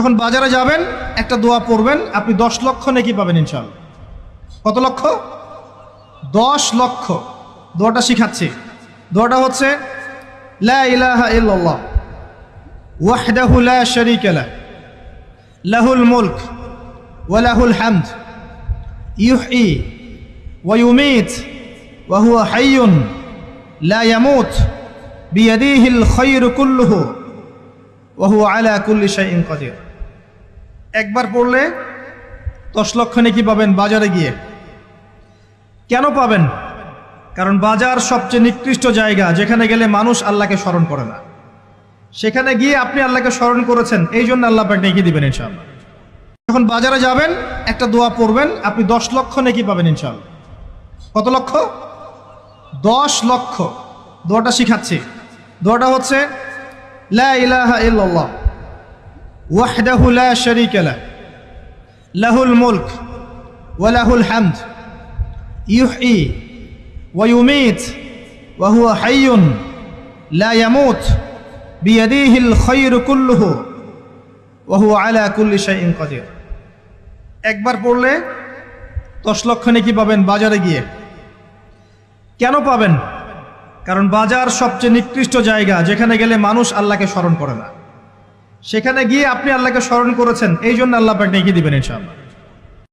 যখন বাজারে যাবেন একটা দোয়া পড়বেন, আপনি 10 লক্ষ নেকি পাবেন ইনশাআল্লাহ। কত লক্ষ? 10 লক্ষ। দোয়াটা শিখাচ্ছি। দোয়াটা হচ্ছে লা ইলাহা ইল্লাল্লাহ ওয়াহদাহু লা শারীকা লাহ লাহুল মুলক ওয়া লাহুল হামদ ইউহয়ী ওয়া ইউমীত ওয়া হুয়া হাইয়ুন লা ইয়ামুত বিয়াদিহিল খায়রু কুল্লুহু ওয়া হুয়া আলা কুল্লি শাইইন কাদির। একবার পড়লে 10 লক্ষ নেকি পাবেন বাজারে গিয়ে। কেন পাবেন? কারণ বাজার সবচেয়ে নিকৃষ্ট জায়গা, যেখানে গেলে মানুষ আল্লাহকে স্মরণ করে না। সেখানে গিয়ে আপনি আল্লাহকে স্মরণ করেছেন, এই জন্য আল্লাহ পাক নেকি দিবেন ইনশাআল্লাহ। যখন বাজারে যাবেন একটা দোয়া পড়বেন, আপনি 10 লক্ষ নেকি পাবেন ইনশাআল্লাহ। কত লক্ষ? 10 লক্ষ। দোয়াটা শিখাচ্ছি। দোয়াটা হচ্ছে লা ইলাহা ইল্লাল্লাহ ওয়াহদাহু লা শারীকা লাহ লাহুল মুলক ওয়া লাহুল হামদ ইউহয়ী ওয়া ইউমীত ওয়া হুয়া হাইয়ুন লা ইয়ামুত বিয়াদিহিল খায়রু কুল্লুহু ওয়া হুয়া আলা কুল্লি শাইইন কাদির। একবার পড়লে 10 লক্ষ নেকি পাবেন বাজারে গিয়ে। কেন পাবেন? কারণ বাজার সবচেয়ে নিকৃষ্ট জায়গা, যেখানে গেলে মানুষ আল্লাহকে স্মরণ করে না। সেখানে গিয়ে আপনি আল্লাহকে স্মরণ করেছেন, এই জন্য আল্লাহ পাক নেকি দিবেন ইনশাআল্লাহ।